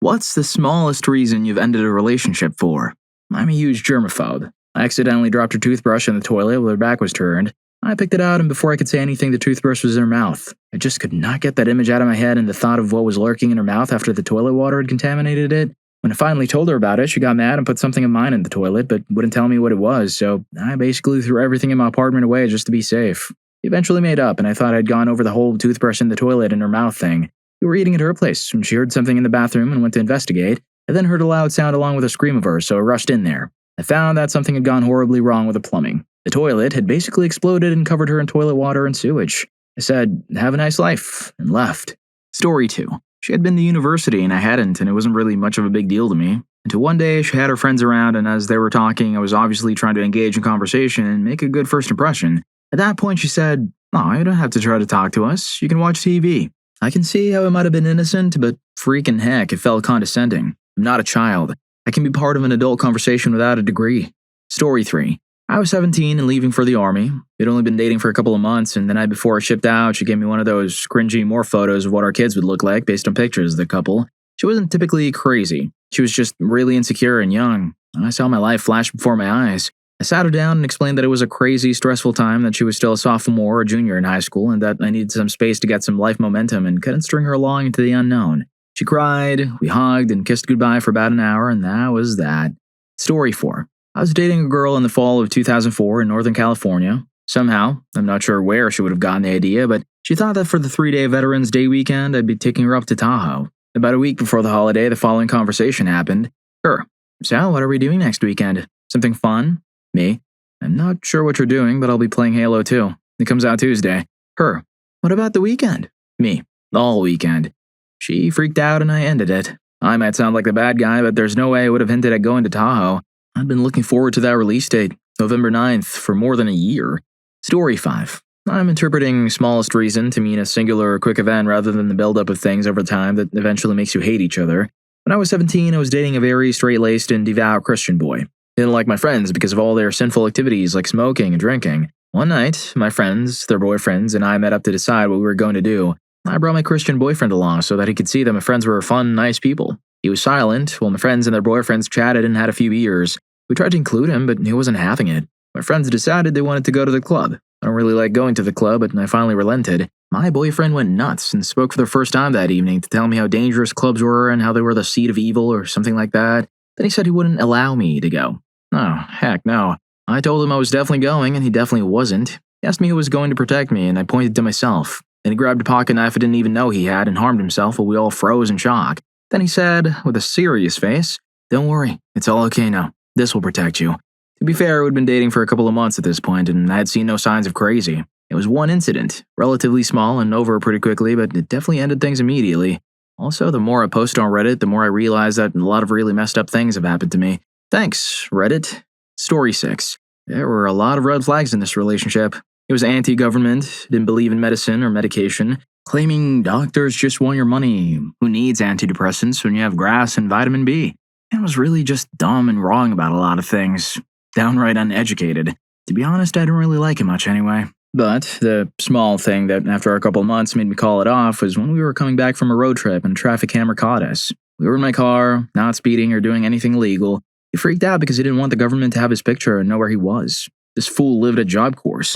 What's the smallest reason you've ended a relationship for? I'm a huge germaphobe. I accidentally dropped her toothbrush in the toilet while her back was turned. I picked it out, and before I could say anything, the toothbrush was in her mouth. I just could not get that image out of my head, and the thought of what was lurking in her mouth after the toilet water had contaminated it. When I finally told her about it, she got mad and put something of mine in the toilet, but wouldn't tell me what it was, so I basically threw everything in my apartment away just to be safe. We eventually made up, and I thought I'd gone over the whole toothbrush in the toilet in her mouth thing. We were eating at her place, and she heard something in the bathroom and went to investigate. I then heard a loud sound along with a scream of hers, so I rushed in there. I found that something had gone horribly wrong with the plumbing. The toilet had basically exploded and covered her in toilet water and sewage. I said, "Have a nice life," and left. Story 2. She had been to university and I hadn't, and it wasn't really much of a big deal to me. Until one day, she had her friends around, and as they were talking, I was obviously trying to engage in conversation and make a good first impression. At that point, she said, "Oh, you don't have to try to talk to us. You can watch TV." I can see how it might have been innocent, but freaking heck, it felt condescending. I'm not a child. I can be part of an adult conversation without a degree. Story 3. I was 17 and leaving for the army. We'd only been dating for a couple of months, and the night before I shipped out, she gave me one of those cringy more photos of what our kids would look like based on pictures of the couple. She wasn't typically crazy. She was just really insecure and young, and I saw my life flash before my eyes. I sat her down and explained that it was a crazy, stressful time, that she was still a sophomore or junior in high school, and that I needed some space to get some life momentum and couldn't string her along into the unknown. She cried, we hugged, and kissed goodbye for about an hour, and that was that. Story 4. I was dating a girl in the fall of 2004 in Northern California. Somehow, I'm not sure where she would have gotten the idea, but she thought that for the 3-day Veterans Day weekend, I'd be taking her up to Tahoe. About a week before the holiday, the following conversation happened. Her: "So, what are we doing next weekend? Something fun?" Me: "I'm not sure what you're doing, but I'll be playing Halo 2. It comes out Tuesday." Her: "What about the weekend?" Me: "All weekend." She freaked out and I ended it. I might sound like the bad guy, but there's no way I would have hinted at going to Tahoe. I'd been looking forward to that release date, November 9th, for more than a year. Story 5. I'm interpreting smallest reason to mean a singular or quick event rather than the buildup of things over time that eventually makes you hate each other. When I was 17, I was dating a very straight-laced and devout Christian boy. Didn't like my friends because of all their sinful activities like smoking and drinking. One night, my friends, their boyfriends, and I met up to decide what we were going to do. I brought my Christian boyfriend along so that he could see that my friends were fun, nice people. He was silent while my friends and their boyfriends chatted and had a few beers. We tried to include him, but he wasn't having it. My friends decided they wanted to go to the club. I don't really like going to the club, but I finally relented. My boyfriend went nuts and spoke for the first time that evening to tell me how dangerous clubs were and how they were the seat of evil or something like that. Then he said he wouldn't allow me to go. Oh, heck no. I told him I was definitely going, and he definitely wasn't. He asked me who was going to protect me, and I pointed to myself. Then he grabbed a pocket knife I didn't even know he had and harmed himself while we all froze in shock. Then he said, with a serious face, "Don't worry, it's all okay now. This will protect you." To be fair, we'd been dating for a couple of months at this point, and I had seen no signs of crazy. It was one incident, relatively small and over pretty quickly, but it definitely ended things immediately. Also, the more I post on Reddit, the more I realize that a lot of really messed up things have happened to me. Thanks, Reddit. Story 6. There were a lot of red flags in this relationship. It was anti-government, didn't believe in medicine or medication, claiming doctors just want your money. Who needs antidepressants when you have grass and vitamin B? It was really just dumb and wrong about a lot of things. Downright uneducated. To be honest, I didn't really like it much anyway. But the small thing that after a couple of months made me call it off was when we were coming back from a road trip and a traffic camera caught us. We were in my car, not speeding or doing anything illegal. He freaked out because he didn't want the government to have his picture and know where he was. This fool lived at Job Corps.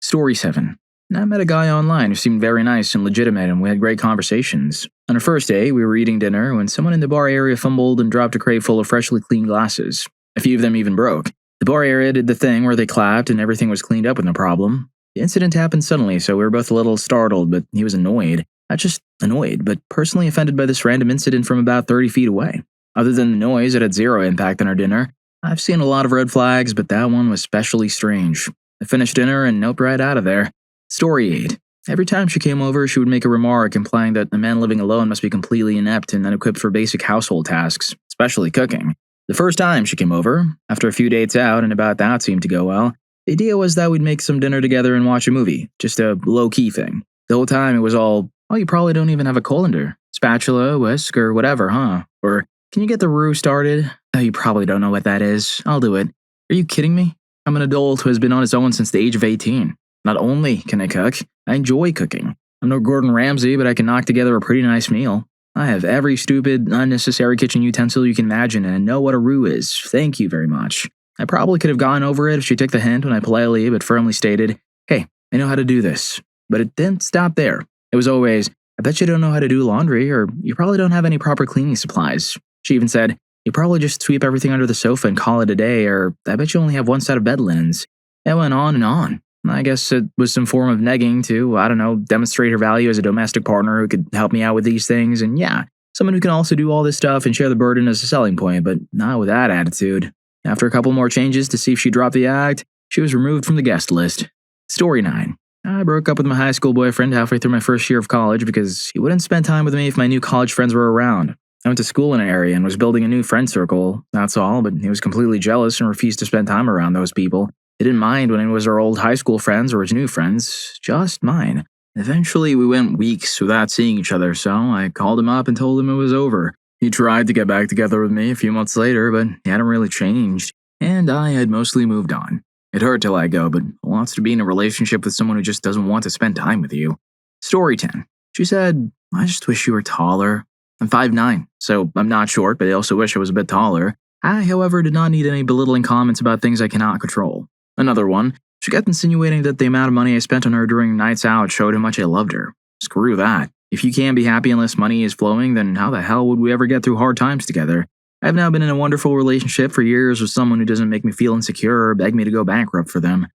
Story 7. I met a guy online who seemed very nice and legitimate, and we had great conversations. On our first day, we were eating dinner when someone in the bar area fumbled and dropped a crate full of freshly cleaned glasses. A few of them even broke. The bar area did the thing where they clapped and everything was cleaned up with no problem. The incident happened suddenly, so we were both a little startled, but he was annoyed. Not just annoyed, but personally offended by this random incident from about 30 feet away. Other than the noise, it had zero impact on our dinner. I've seen a lot of red flags, but that one was especially strange. I finished dinner and noped right out of there. Story 8. Every time she came over, she would make a remark implying that a man living alone must be completely inept and unequipped for basic household tasks, especially cooking. The first time she came over, after a few dates out and about that seemed to go well, the idea was that we'd make some dinner together and watch a movie, just a low-key thing. The whole time it was all, "Oh, you probably don't even have a colander. Spatula, whisk, or whatever, huh?" Or, "Can you get the roux started? Oh, you probably don't know what that is. I'll do it." Are you kidding me? I'm an adult who has been on his own since the age of 18. Not only can I cook, I enjoy cooking. I'm no Gordon Ramsay, but I can knock together a pretty nice meal. I have every stupid, unnecessary kitchen utensil you can imagine and I know what a roux is. Thank you very much. I probably could have gone over it if she took the hint when I politely but firmly stated, hey, I know how to do this. But it didn't stop there. It was always, I bet you don't know how to do laundry, or you probably don't have any proper cleaning supplies. She even said, you probably just sweep everything under the sofa and call it a day, or I bet you only have one set of bed linens. It went on and on. I guess it was some form of negging to, I don't know, demonstrate her value as a domestic partner who could help me out with these things, and yeah, someone who can also do all this stuff and share the burden as a selling point, but not with that attitude. After a couple more changes to see if she dropped the act, she was removed from the guest list. Story 9. I broke up with my high school boyfriend halfway through my first year of college because he wouldn't spend time with me if my new college friends were around. I went to school in an area and was building a new friend circle, that's all, but he was completely jealous and refused to spend time around those people. He didn't mind when it was our old high school friends or his new friends, just mine. Eventually, we went weeks without seeing each other, so I called him up and told him it was over. He tried to get back together with me a few months later, but he hadn't really changed, and I had mostly moved on. It hurt to let go, but who wants to be in a relationship with someone who just doesn't want to spend time with you? Story 10. She said, I just wish you were taller. I'm 5'9", so I'm not short, but I also wish I was a bit taller. I, however, did not need any belittling comments about things I cannot control. Another one, she kept insinuating that the amount of money I spent on her during nights out showed how much I loved her. Screw that. If you can't be happy unless money is flowing, then how the hell would we ever get through hard times together? I've now been in a wonderful relationship for years with someone who doesn't make me feel insecure or beg me to go bankrupt for them.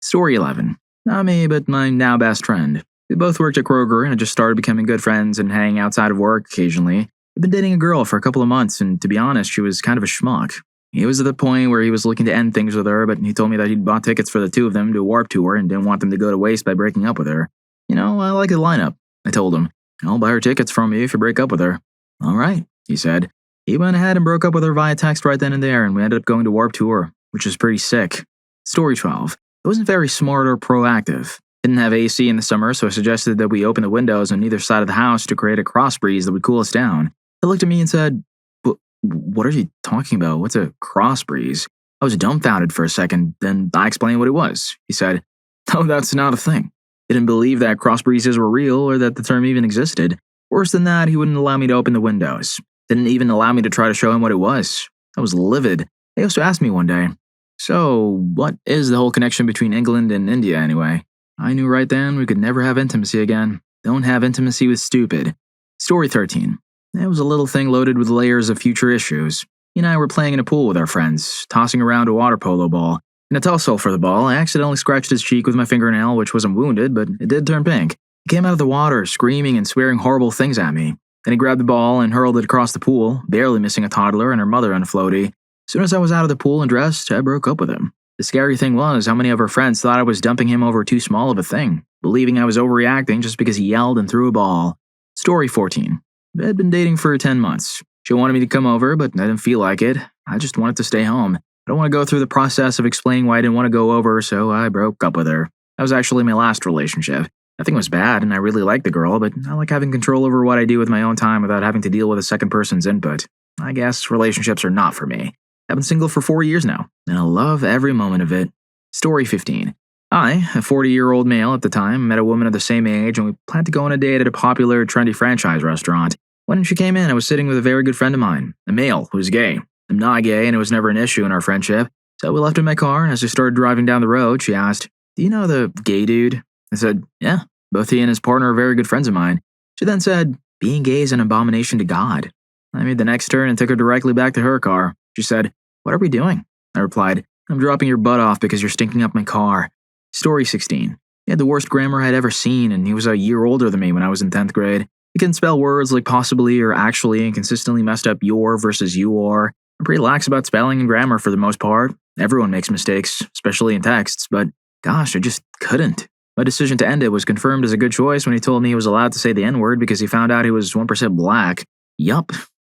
Story 11. Not me, but my now best friend. We both worked at Kroger and had just started becoming good friends and hanging outside of work occasionally. I've been dating a girl for a couple of months, and to be honest, she was kind of a schmuck. He was at the point where he was looking to end things with her, but he told me that he'd bought tickets for the two of them to a Warped Tour and didn't want them to go to waste by breaking up with her. You know, I like the lineup, I told him. I'll buy her tickets from you if you break up with her. All right, he said. He went ahead and broke up with her via text right then and there, and we ended up going to Warped Tour, which is pretty sick. Story 12. It wasn't very smart or proactive. Didn't have AC in the summer, so I suggested that we open the windows on either side of the house to create a cross breeze that would cool us down. He looked at me and said, what are you talking about? What's a cross breeze? I was dumbfounded for a second, then I explained what it was. He said, oh, that's not a thing. He didn't believe that cross breezes were real or that the term even existed. Worse than that, he wouldn't allow me to open the windows. Didn't even allow me to try to show him what it was. I was livid. He also asked me one day, so what is the whole connection between England and India anyway? I knew right then we could never have intimacy again. Don't have intimacy with stupid. Story 13. It was a little thing loaded with layers of future issues. He and I were playing in a pool with our friends, tossing around a water polo ball. In a tussle for the ball, I accidentally scratched his cheek with my fingernail, which wasn't wounded, but it did turn pink. He came out of the water, screaming and swearing horrible things at me. Then he grabbed the ball and hurled it across the pool, barely missing a toddler and her mother on a floaty. As soon as I was out of the pool and dressed, I broke up with him. The scary thing was how many of her friends thought I was dumping him over too small of a thing, believing I was overreacting just because he yelled and threw a ball. Story 14. I had been dating for 10 months. She wanted me to come over, but I didn't feel like it. I just wanted to stay home. I don't want to go through the process of explaining why I didn't want to go over, so I broke up with her. That was actually my last relationship. Nothing was bad, and I really liked the girl, but I like having control over what I do with my own time without having to deal with a second person's input. I guess relationships are not for me. I've been single for 4 years now, and I love every moment of it. Story 15. I, a 40-year-old male at the time, met a woman of the same age, and we planned to go on a date at a popular, trendy franchise restaurant. When she came in, I was sitting with a very good friend of mine, a male who's gay. I'm not gay, and it was never an issue in our friendship. So we left in my car, and as we started driving down the road, she asked, do you know the gay dude? I said, yeah, both he and his partner are very good friends of mine. She then said, being gay is an abomination to God. I made the next turn and took her directly back to her car. She said, what are we doing? I replied, I'm dropping your butt off because you're stinking up my car. Story 16. He had the worst grammar I'd ever seen, and he was a year older than me when I was in 10th grade. He couldn't spell words like possibly or actually and consistently messed up your versus you are. I'm pretty lax about spelling and grammar for the most part. Everyone makes mistakes, especially in texts, but gosh, I just couldn't. My decision to end it was confirmed as a good choice when he told me he was allowed to say the N-word because he found out he was 1% black. Yup.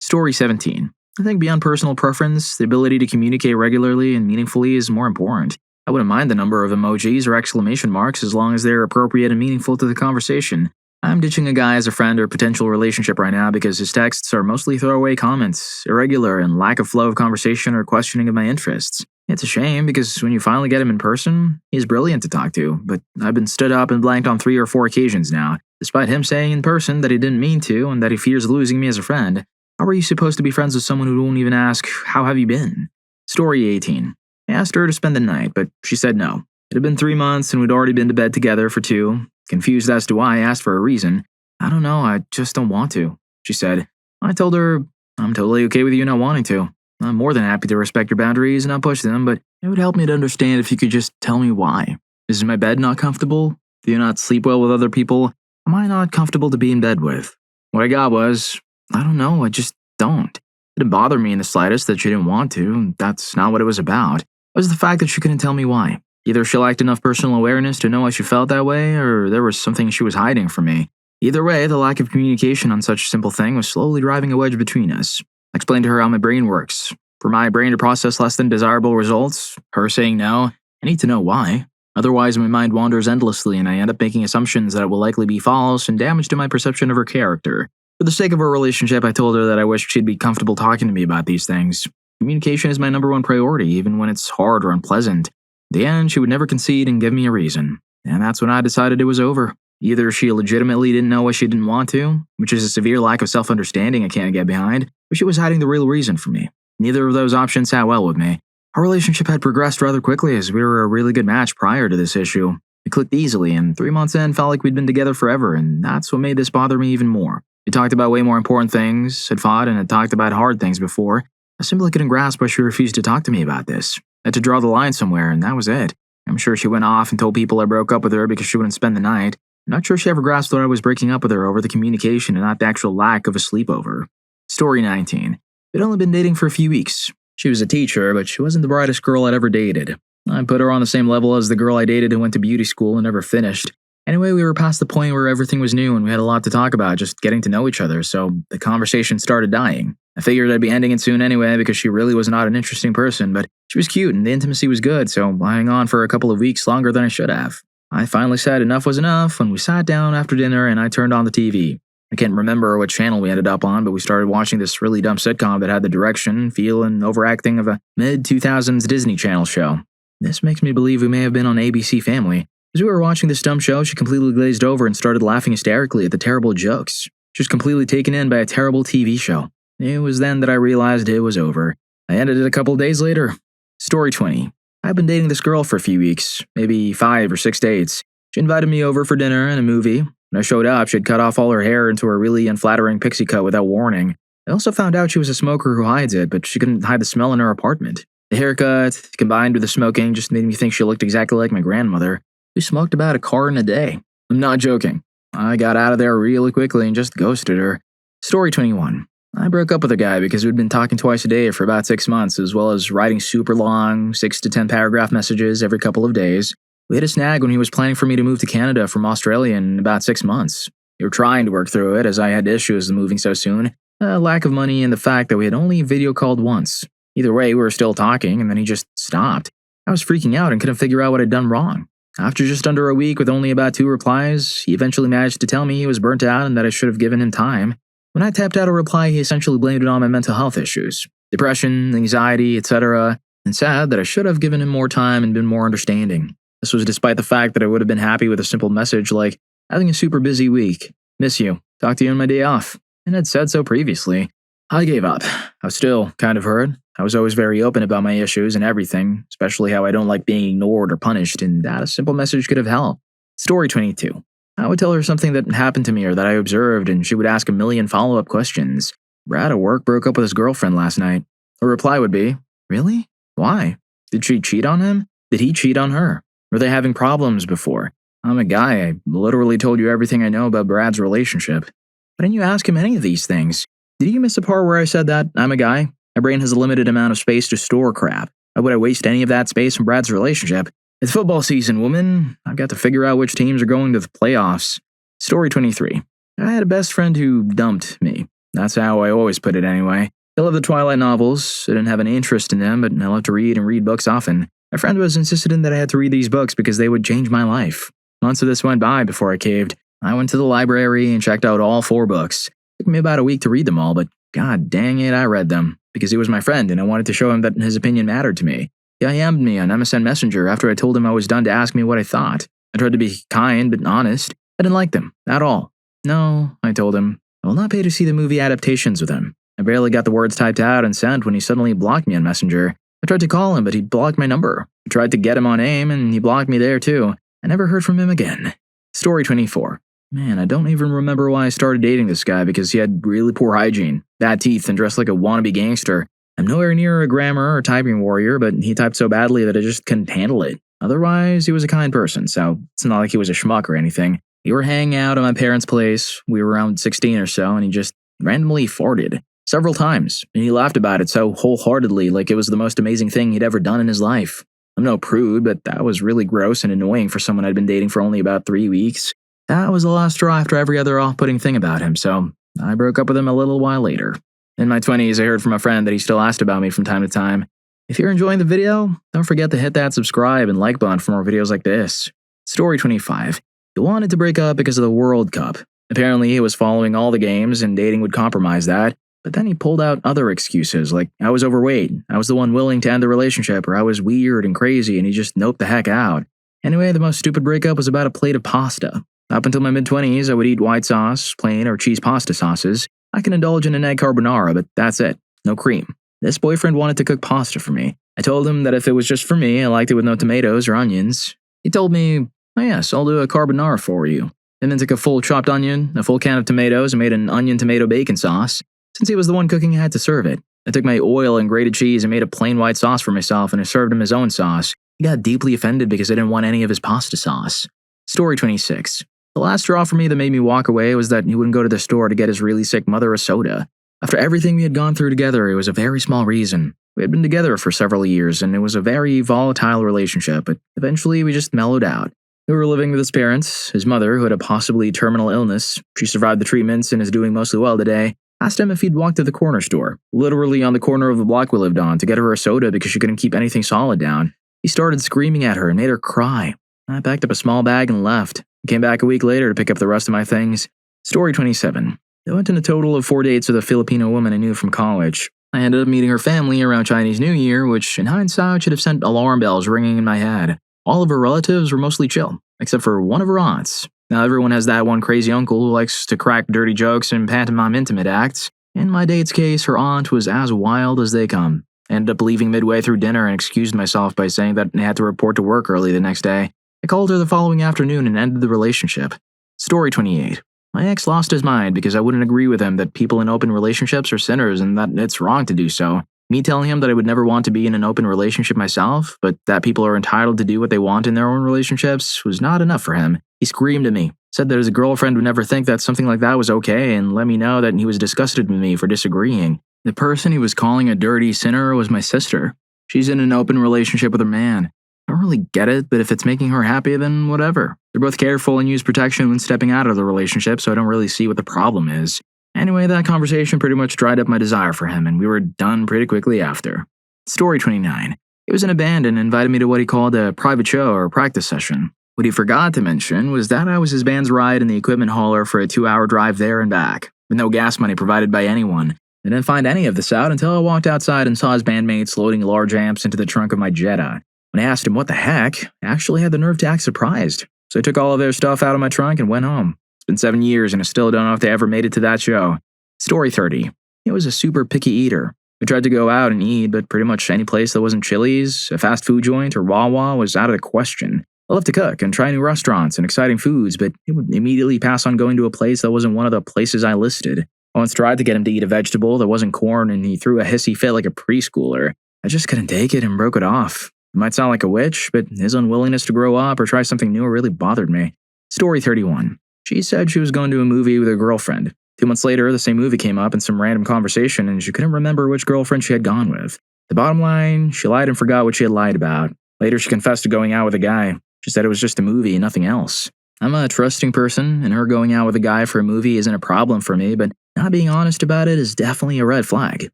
Story 17. I think beyond personal preference, the ability to communicate regularly and meaningfully is more important. I wouldn't mind the number of emojis or exclamation marks as long as they're appropriate and meaningful to the conversation. I'm ditching a guy as a friend or potential relationship right now because his texts are mostly throwaway comments, irregular, and lack of flow of conversation or questioning of my interests. It's a shame because when you finally get him in person, he's brilliant to talk to, but I've been stood up and blanked on 3 or 4 occasions now. Despite him saying in person that he didn't mean to and that he fears losing me as a friend, how are you supposed to be friends with someone who won't even ask, "How have you been?" Story 18. I asked her to spend the night, but she said no. It had been 3 months and we'd already been to bed together for 2. Confused as to why I asked for a reason. "I don't know, I just don't want to," she said. I told her, "I'm totally okay with you not wanting to. I'm more than happy to respect your boundaries and not push them, but it would help me to understand if you could just tell me why. Is my bed not comfortable? Do you not sleep well with other people? Am I not comfortable to be in bed with?" What I got was, "I don't know, I just don't." It didn't bother me in the slightest that she didn't want to. That's not what it was about. It was the fact that she couldn't tell me why. Either she lacked enough personal awareness to know why she felt that way, or there was something she was hiding from me. Either way, the lack of communication on such a simple thing was slowly driving a wedge between us. I explained to her how my brain works. For my brain to process less than desirable results, her saying no, I need to know why. Otherwise, my mind wanders endlessly and I end up making assumptions that will likely be false and damage to my perception of her character. For the sake of our relationship, I told her that I wished she'd be comfortable talking to me about these things. Communication is my #1 priority, even when it's hard or unpleasant. In the end, she would never concede and give me a reason. And that's when I decided it was over. Either she legitimately didn't know why she didn't want to, which is a severe lack of self-understanding I can't get behind, or she was hiding the real reason from me. Neither of those options sat well with me. Our relationship had progressed rather quickly as we were a really good match prior to this issue. We clicked easily, and 3 months in felt like we'd been together forever, and that's what made this bother me even more. We talked about way more important things, had fought, and had talked about hard things before. I simply couldn't grasp why she refused to talk to me about this. I had to draw the line somewhere, and that was it. I'm sure she went off and told people I broke up with her because she wouldn't spend the night. I'm not sure she ever grasped that I was breaking up with her over the communication and not the actual lack of a sleepover. Story 19. We'd only been dating for a few weeks. She was a teacher, but she wasn't the brightest girl I'd ever dated. I put her on the same level as the girl I dated who went to beauty school and never finished. Anyway, we were past the point where everything was new and we had a lot to talk about, just getting to know each other, so the conversation started dying. I figured I'd be ending it soon anyway because she really was not an interesting person, but she was cute and the intimacy was good, so I hung on for a couple of weeks longer than I should have. I finally said enough was enough when we sat down after dinner and I turned on the TV. I can't remember what channel we ended up on, but we started watching this really dumb sitcom that had the direction, feel, and overacting of a mid-2000s Disney Channel show. This makes me believe we may have been on ABC Family. As we were watching this dumb show, she completely glazed over and started laughing hysterically at the terrible jokes. She was completely taken in by a terrible TV show. It was then that I realized it was over. I ended it a couple days later. Story 20. I've been dating this girl for a few weeks, maybe 5 or 6 dates. She invited me over for dinner and a movie. When I showed up, she'd cut off all her hair into a really unflattering pixie cut without warning. I also found out she was a smoker who hides it, but she couldn't hide the smell in her apartment. The haircut, combined with the smoking, just made me think she looked exactly like my grandmother, who smoked about a carton a day. I'm not joking. I got out of there really quickly and just ghosted her. Story 21. I broke up with a guy because we'd been talking twice a day for about 6 months, as well as writing super long, 6 to 10 paragraph messages every couple of days. We hit a snag when he was planning for me to move to Canada from Australia in about 6 months. We were trying to work through it as I had issues with moving so soon, a lack of money and the fact that we had only video called once. Either way, we were still talking and then he just stopped. I was freaking out and couldn't figure out what I'd done wrong. After just under a week with only about 2 replies, he eventually managed to tell me he was burnt out and that I should have given him time. When I tapped out a reply, he essentially blamed it on my mental health issues, depression, anxiety, etc., and said that I should have given him more time and been more understanding. This was despite the fact that I would have been happy with a simple message like, "Having a super busy week. Miss you. Talk to you on my day off." And had said so previously. I gave up. I was still kind of hurt. I was always very open about my issues and everything, especially how I don't like being ignored or punished, and that a simple message could have helped. Story 22. I would tell her something that happened to me or that I observed, and she would ask a million follow-up questions. Brad at work broke up with his girlfriend last night. Her reply would be, "Really? Why? Did she cheat on him? Did he cheat on her? Were they having problems before? I'm a guy. I literally told you everything I know about Brad's relationship. Why didn't you ask him any of these things? Did you miss the part where I said that I'm a guy? My brain has a limited amount of space to store crap. Why would I waste any of that space on Brad's relationship? It's football season, woman. I've got to figure out which teams are going to the playoffs." Story 23. I had a best friend who dumped me. That's how I always put it anyway. I love the Twilight novels. I didn't have any interest in them, but I love to read and read books often. My friend was insistent that I had to read these books because they would change my life. Months of this went by before I caved. I went to the library and checked out all 4 books. It took me about a week to read them all, but god dang it, I read them. Because he was my friend and I wanted to show him that his opinion mattered to me. He IM'd me on MSN Messenger after I told him I was done to ask me what I thought. I tried to be kind but honest. I didn't like them at all. No, I told him, I will not pay to see the movie adaptations with him. I barely got the words typed out and sent when he suddenly blocked me on Messenger. I tried to call him, but he blocked my number. I tried to get him on AIM, and he blocked me there too. I never heard from him again. Story 24. Man, I don't even remember why I started dating this guy because he had really poor hygiene, bad teeth, and dressed like a wannabe gangster. I'm nowhere near a grammar or typing warrior, but he typed so badly that I just couldn't handle it. Otherwise, he was a kind person, so it's not like he was a schmuck or anything. We were hanging out at my parents' place. We were around 16 or so, and he just randomly farted. Several times, and he laughed about it so wholeheartedly like it was the most amazing thing he'd ever done in his life. I'm no prude, but that was really gross and annoying for someone I'd been dating for only about 3 weeks. That was the last straw after every other off-putting thing about him, so I broke up with him a little while later. In my 20s, I heard from a friend that he still asked about me from time to time. If you're enjoying the video, don't forget to hit that subscribe and like button for more videos like this. Story 25. He wanted to break up because of the World Cup. Apparently, he was following all the games and dating would compromise that. But then he pulled out other excuses, like I was overweight, I was the one willing to end the relationship, or I was weird and crazy and he just noped the heck out. Anyway, the most stupid breakup was about a plate of pasta. Up until my mid-20s, I would eat white sauce, plain or cheese pasta sauces. I can indulge in an egg carbonara, but that's it. No cream. This boyfriend wanted to cook pasta for me. I told him that if it was just for me, I liked it with no tomatoes or onions. He told me, oh yes, I'll do a carbonara for you. And then took a full chopped onion, a full can of tomatoes, and made an onion tomato bacon sauce. Since he was the one cooking, I had to serve it. I took my oil and grated cheese and made a plain white sauce for myself, and I served him his own sauce. He got deeply offended because I didn't want any of his pasta sauce. Story 26. The last straw for me that made me walk away was that he wouldn't go to the store to get his really sick mother a soda. After everything we had gone through together, it was a very small reason. We had been together for several years, and it was a very volatile relationship, but eventually we just mellowed out. We were living with his parents. His mother, who had a possibly terminal illness, she survived the treatments and is doing mostly well today, asked him if he'd walk to the corner store, literally on the corner of the block we lived on, to get her a soda because she couldn't keep anything solid down. He started screaming at her and made her cry. I packed up a small bag and left. I came back a week later to pick up the rest of my things. Story 27. I went on a total of 4 dates with a Filipino woman I knew from college. I ended up meeting her family around Chinese New Year, which in hindsight should have sent alarm bells ringing in my head. All of her relatives were mostly chill, except for one of her aunts. Now everyone has that one crazy uncle who likes to crack dirty jokes and pantomime intimate acts. In my date's case, her aunt was as wild as they come. I ended up leaving midway through dinner and excused myself by saying that I had to report to work early the next day. I called her the following afternoon and ended the relationship. Story 28. My ex lost his mind because I wouldn't agree with him that people in open relationships are sinners and that it's wrong to do so. Me telling him that I would never want to be in an open relationship myself, but that people are entitled to do what they want in their own relationships, was not enough for him. He screamed at me, said that his girlfriend would never think that something like that was okay, and let me know that he was disgusted with me for disagreeing. The person he was calling a dirty sinner was my sister. She's in an open relationship with her man. I don't really get it, but if it's making her happy, then whatever. They're both careful and use protection when stepping out of the relationship, so I don't really see what the problem is. Anyway, that conversation pretty much dried up my desire for him, and we were done pretty quickly after. Story 29. He was in a band and invited me to what he called a private show or practice session. What he forgot to mention was that I was his band's ride in the equipment hauler for a 2-hour drive there and back, with no gas money provided by anyone. I didn't find any of this out until I walked outside and saw his bandmates loading large amps into the trunk of my Jetta. When I asked him what the heck, I actually had the nerve to act surprised. So I took all of their stuff out of my trunk and went home. It's been 7 years and I still don't know if they ever made it to that show. Story 30. He was a super picky eater. We tried to go out and eat, but pretty much any place that wasn't Chili's, a fast food joint, or Wawa was out of the question. I love to cook and try new restaurants and exciting foods, but he would immediately pass on going to a place that wasn't one of the places I listed. I once tried to get him to eat a vegetable that wasn't corn and he threw a hissy fit like a preschooler. I just couldn't take it and broke it off. It might sound like a witch, but his unwillingness to grow up or try something new really bothered me. Story 31. She said she was going to a movie with her girlfriend. 2 months later, the same movie came up in some random conversation and she couldn't remember which girlfriend she had gone with. The bottom line, she lied and forgot what she had lied about. Later, she confessed to going out with a guy. She said it was just a movie and nothing else. I'm a trusting person, and her going out with a guy for a movie isn't a problem for me, but not being honest about it is definitely a red flag.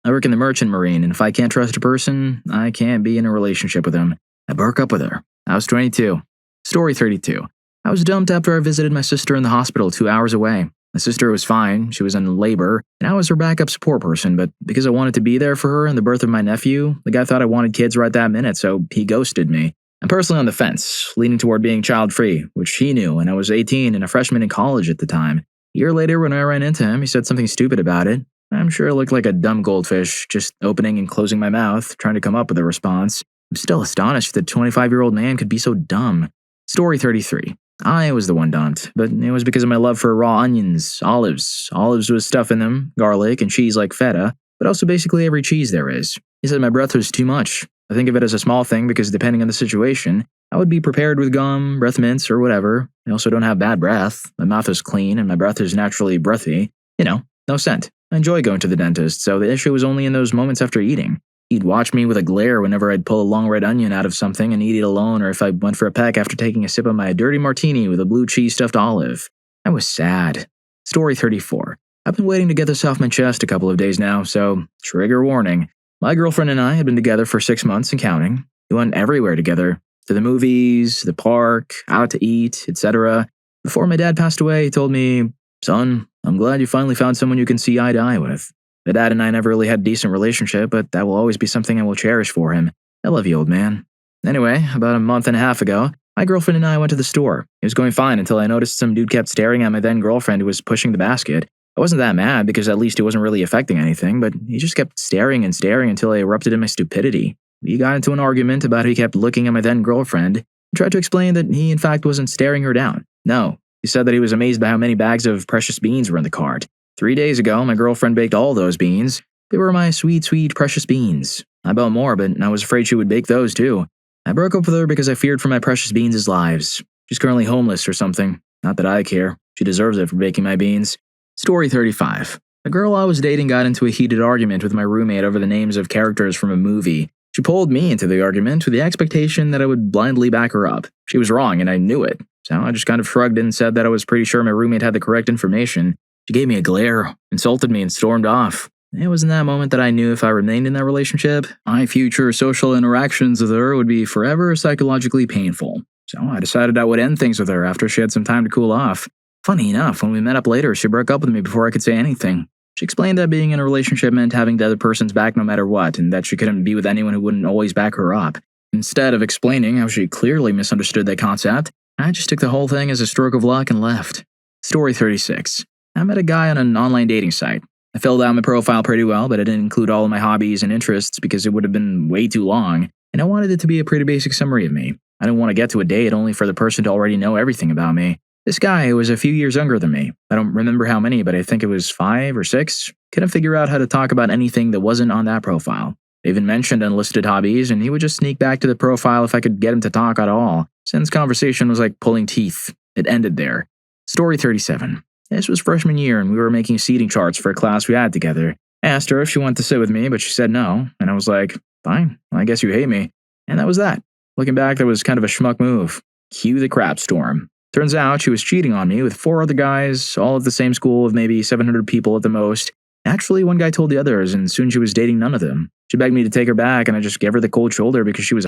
I work in the merchant marine, and if I can't trust a person, I can't be in a relationship with them. I broke up with her. I was 22. Story 32. I was dumped after I visited my sister in the hospital 2 hours away. My sister was fine, she was in labor, and I was her backup support person, but because I wanted to be there for her and the birth of my nephew, the guy thought I wanted kids right that minute, so he ghosted me. I'm personally on the fence, leaning toward being child-free, which he knew, and I was 18 and a freshman in college at the time. A year later, when I ran into him, he said something stupid about it. I'm sure I looked like a dumb goldfish, just opening and closing my mouth, trying to come up with a response. I'm still astonished that a 25-year-old man could be so dumb. Story 33. I was the one dumped, but it was because of my love for raw onions, olives. Olives with stuff in them, garlic, and cheese like feta, but also basically every cheese there is. He said my breath was too much. I think of it as a small thing because depending on the situation, I would be prepared with gum, breath mints, or whatever. I also don't have bad breath. My mouth is clean and my breath is naturally breathy. No scent. I enjoy going to the dentist, so the issue was only in those moments after eating. He'd watch me with a glare whenever I'd pull a long red onion out of something and eat it alone, or if I went for a peck after taking a sip of my dirty martini with a blue cheese stuffed olive. I was sad. Story 34. I've been waiting to get this off my chest a couple of days now, so trigger warning. My girlfriend and I had been together for 6 months and counting. We went everywhere together. To the movies, the park, out to eat, etc. Before my dad passed away, he told me, "Son, I'm glad you finally found someone you can see eye to eye with." My dad and I never really had a decent relationship, but that will always be something I will cherish for him. I love you, old man. Anyway, about a month and a half ago, my girlfriend and I went to the store. It was going fine until I noticed some dude kept staring at my then girlfriend who was pushing the basket. I wasn't that mad because at least it wasn't really affecting anything, but he just kept staring and staring until I erupted in my stupidity. We got into an argument about how he kept looking at my then girlfriend and tried to explain that he in fact wasn't staring her down. No, he said that he was amazed by how many bags of precious beans were in the cart. 3 days ago, my girlfriend baked all those beans. They were my sweet, sweet, precious beans. I bought more, but I was afraid she would bake those too. I broke up with her because I feared for my precious beans' lives. She's currently homeless or something. Not that I care. She deserves it for baking my beans. Story 35. The girl I was dating got into a heated argument with my roommate over the names of characters from a movie. She pulled me into the argument with the expectation that I would blindly back her up. She was wrong, and I knew it. So I just kind of shrugged and said that I was pretty sure my roommate had the correct information. She gave me a glare, insulted me, and stormed off. It was in that moment that I knew if I remained in that relationship, my future social interactions with her would be forever psychologically painful. So I decided I would end things with her after she had some time to cool off. Funny enough, when we met up later, she broke up with me before I could say anything. She explained that being in a relationship meant having the other person's back no matter what, and that she couldn't be with anyone who wouldn't always back her up. Instead of explaining how she clearly misunderstood that concept, I just took the whole thing as a stroke of luck and left. Story 36. I met a guy on an online dating site. I filled out my profile pretty well, but I didn't include all of my hobbies and interests because it would have been way too long, and I wanted it to be a pretty basic summary of me. I didn't want to get to a date only for the person to already know everything about me. This guy was a few years younger than me. I don't remember how many, but I think it was 5 or 6. Couldn't figure out how to talk about anything that wasn't on that profile. I even mentioned unlisted hobbies, and he would just sneak back to the profile if I could get him to talk at all. Since conversation was like pulling teeth, it ended there. Story 37. This was freshman year, and we were making seating charts for a class we had together. I asked her if she wanted to sit with me, but she said no, and I was like, fine, I guess you hate me. And that was that. Looking back, that was kind of a schmuck move. Cue the crap storm. Turns out she was cheating on me with 4 other guys, all at the same school of maybe 700 people at the most. Actually, one guy told the others, and soon she was dating none of them. She begged me to take her back, and I just gave her the cold shoulder because she was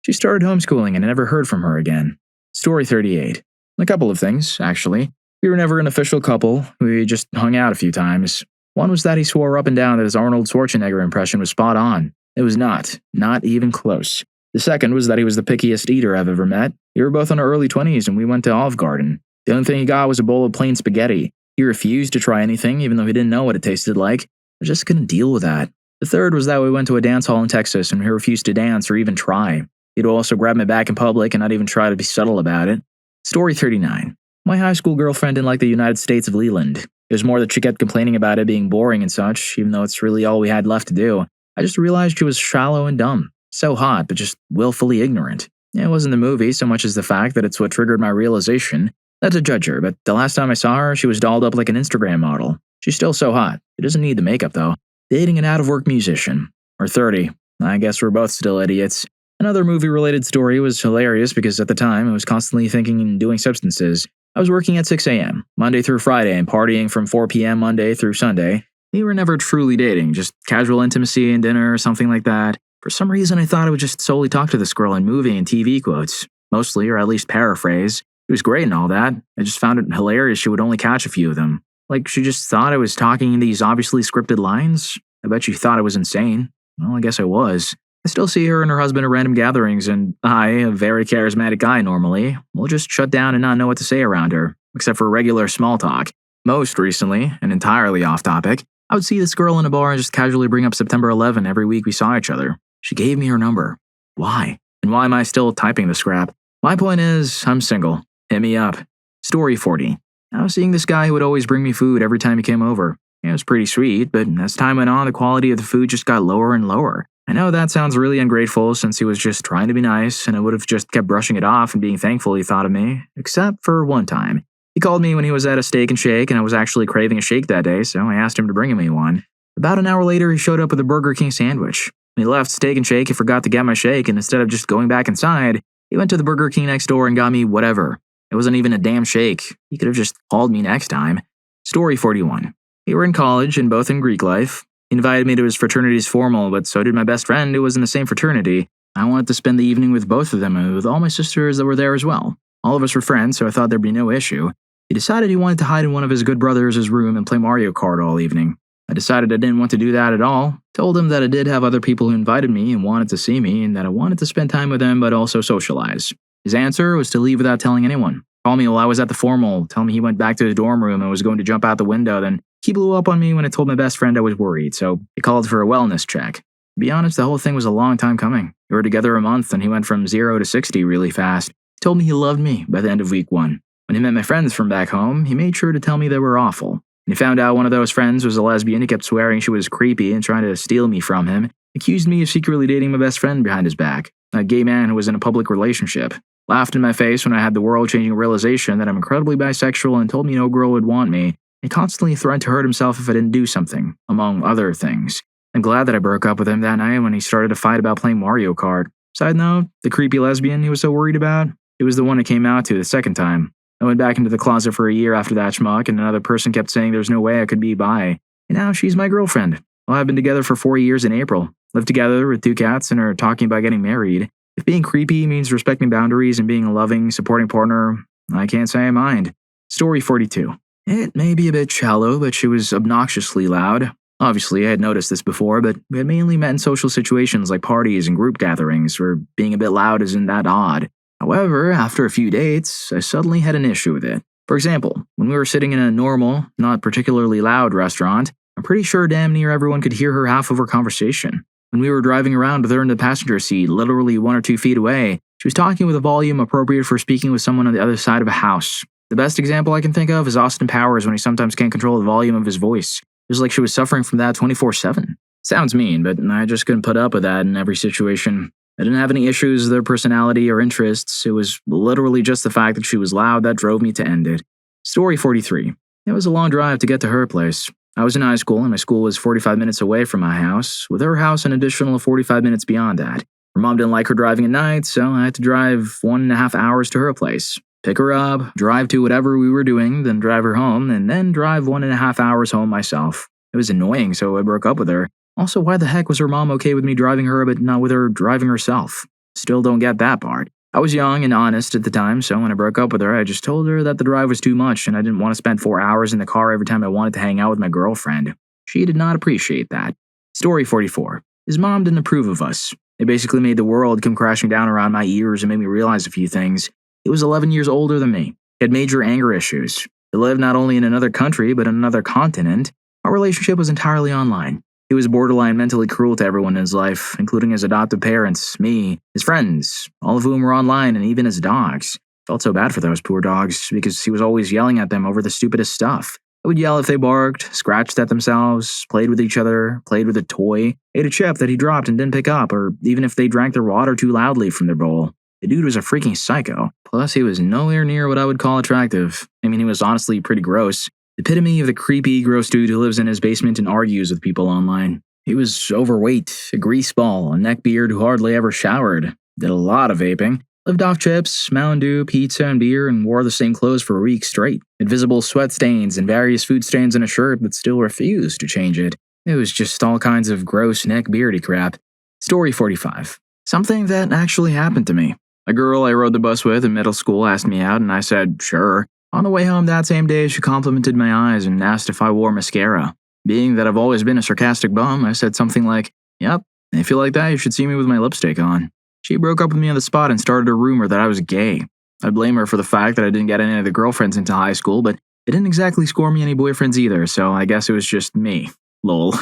She started homeschooling, and I never heard from her again. Story 38. A couple of things, actually. We were never an official couple. We just hung out a few times. One was that he swore up and down that his Arnold Schwarzenegger impression was spot on. It was not even close. The second was that he was the pickiest eater I've ever met. We were both in our early 20s and we went to Olive Garden. The only thing he got was a bowl of plain spaghetti. He refused to try anything even though he didn't know what it tasted like. I just couldn't deal with that. The third was that we went to a dance hall in Texas and he refused to dance or even try. He'd also grab my back in public and not even try to be subtle about it. Story 39. My high school girlfriend didn't like the United States of Leland. It was more that she kept complaining about it being boring and such, even though it's really all we had left to do. I just realized she was shallow and dumb. So hot, but just willfully ignorant. It wasn't the movie so much as the fact that it's what triggered my realization. Not to judge her, but the last time I saw her, she was dolled up like an Instagram model. She's still so hot. She doesn't need the makeup, though. Dating an out-of-work musician. Or 30. I guess we're both still idiots. Another movie-related story was hilarious because at the time I was constantly thinking and doing substances. I was working at 6 a.m., Monday through Friday, and partying from 4 p.m. Monday through Sunday. We were never truly dating, just casual intimacy and dinner or something like that. For some reason, I thought I would just solely talk to this girl in movie and TV quotes. Mostly, or at least paraphrase. It was great and all that. I just found it hilarious she would only catch a few of them. Like, she just thought I was talking in these obviously scripted lines? I bet she thought I was insane. Well, I guess I was. I still see her and her husband at random gatherings, and I, a very charismatic guy normally, will just shut down and not know what to say around her, except for regular small talk. Most recently, and entirely off topic, I would see this girl in a bar and just casually bring up September 11 every week we saw each other. She gave me her number. Why? And why am I still typing the scrap? My point is, I'm single. Hit me up. Story 40. I was seeing this guy who would always bring me food every time he came over. It was pretty sweet, but as time went on, the quality of the food just got lower and lower. I know that sounds really ungrateful since he was just trying to be nice, and I would have just kept brushing it off and being thankful he thought of me, except for one time. He called me when he was at a Steak and Shake, and I was actually craving a shake that day, so I asked him to bring me one. About an hour later, he showed up with a Burger King sandwich. When he left Steak and Shake, he forgot to get my shake, and instead of just going back inside, he went to the Burger King next door and got me whatever. It wasn't even a damn shake. He could have just called me next time. Story 41. We were in college and both in Greek life. He invited me to his fraternity's formal, but so did my best friend who was in the same fraternity. I wanted to spend the evening with both of them and with all my sisters that were there as well. All of us were friends, so I thought there'd be no issue. He decided he wanted to hide in one of his good brothers' room and play Mario Kart all evening. I decided I didn't want to do that at all. Told him that I did have other people who invited me and wanted to see me, and that I wanted to spend time with them but also socialize. His answer was to leave without telling anyone. Call me while I was at the formal, tell me he went back to his dorm room and was going to jump out the window, then he blew up on me when I told my best friend I was worried, so he called for a wellness check. To be honest, the whole thing was a long time coming. We were together a month and he went from 0 to 60 really fast. He told me he loved me by the end of week 1. When he met my friends from back home, he made sure to tell me they were awful. When he found out one of those friends was a lesbian, he kept swearing she was creepy and trying to steal me from him. Accused me of secretly dating my best friend behind his back, a gay man who was in a public relationship. Laughed in my face when I had the world-changing realization that I'm incredibly bisexual and told me no girl would want me. He constantly threatened to hurt himself if I didn't do something, among other things. I'm glad that I broke up with him that night when he started a fight about playing Mario Kart. Side note, the creepy lesbian he was so worried about, it was the one I came out to the second time. I went back into the closet for a year after that schmuck, and another person kept saying there's no way I could be bi. And now she's my girlfriend. Well, I've been together for 4 years in April. Lived together with 2 cats and are talking about getting married. If being creepy means respecting boundaries and being a loving, supporting partner, I can't say I mind. Story 42. It may be a bit shallow, but she was obnoxiously loud. Obviously, I had noticed this before, but we had mainly met in social situations like parties and group gatherings, where being a bit loud isn't that odd. However, after a few dates, I suddenly had an issue with it. For example, when we were sitting in a normal, not particularly loud restaurant, I'm pretty sure damn near everyone could hear her half of her conversation. When we were driving around with her in the passenger seat, literally 1 or 2 feet away, she was talking with a volume appropriate for speaking with someone on the other side of a house. The best example I can think of is Austin Powers when he sometimes can't control the volume of his voice. It was like she was suffering from that 24/7. Sounds mean, but I just couldn't put up with that in every situation. I didn't have any issues with her personality or interests. It was literally just the fact that she was loud that drove me to end it. Story 43. It was a long drive to get to her place. I was in high school, and my school was 45 minutes away from my house, with her house an additional 45 minutes beyond that. Her mom didn't like her driving at night, so I had to drive 1.5 hours to her place. Pick her up, drive to whatever we were doing, then drive her home, and then drive 1.5 hours home myself. It was annoying, so I broke up with her. Also, why the heck was her mom okay with me driving her, but not with her driving herself? Still don't get that part. I was young and honest at the time, so when I broke up with her, I just told her that the drive was too much and I didn't want to spend 4 hours in the car every time I wanted to hang out with my girlfriend. She did not appreciate that. Story 44. His mom didn't approve of us. It basically made the world come crashing down around my ears and made me realize a few things. He was 11 years older than me. He had major anger issues. He lived not only in another country, but in another continent. Our relationship was entirely online. He was borderline mentally cruel to everyone in his life, including his adoptive parents, me, his friends, all of whom were online, and even his dogs. Felt so bad for those poor dogs, because he was always yelling at them over the stupidest stuff. They would yell if they barked, scratched at themselves, played with each other, played with a toy, ate a chip that he dropped and didn't pick up, or even if they drank their water too loudly from their bowl. The dude was a freaking psycho. Plus, he was nowhere near what I would call attractive. I mean, he was honestly pretty gross. The epitome of the creepy, gross dude who lives in his basement and argues with people online. He was overweight, a grease ball, a neckbeard who hardly ever showered, did a lot of vaping, lived off chips, Mountain Dew, pizza, and beer, and wore the same clothes for a week straight. Had visible sweat stains and various food stains on a shirt, but still refused to change it. It was just all kinds of gross neck-beardy crap. Story 45. Something that actually happened to me. A girl I rode the bus with in middle school asked me out, and I said, sure. On the way home that same day, she complimented my eyes and asked if I wore mascara. Being that I've always been a sarcastic bum, I said something like, yep, If you like that, you should see me with my lipstick on. She broke up with me on the spot and started a rumor that I was gay. I blame her for the fact that I didn't get any of the girlfriends into high school, but it didn't exactly score me any boyfriends either, so I guess it was just me. Lol.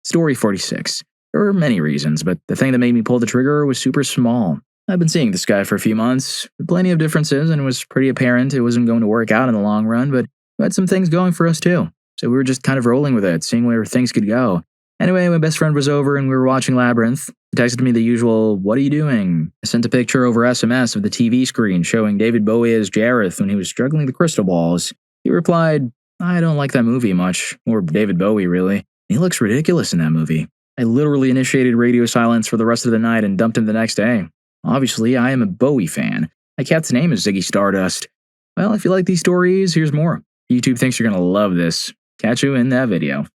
Story 46. There were many reasons, but the thing that made me pull the trigger was super small. I've been seeing this guy for a few months, with plenty of differences, and it was pretty apparent it wasn't going to work out in the long run, but we had some things going for us too. So we were just kind of rolling with it, seeing where things could go. Anyway, my best friend was over and we were watching Labyrinth. He texted me the usual, "What are you doing?" I sent a picture over SMS of the TV screen showing David Bowie as Jareth when he was juggling the crystal balls. He replied, "I don't like that movie much, or David Bowie really. He looks ridiculous in that movie." I literally initiated radio silence for the rest of the night and dumped him the next day. Obviously, I am a Bowie fan. My cat's name is Ziggy Stardust. Well, if you like these stories, here's more. YouTube thinks you're gonna love this. Catch you in that video.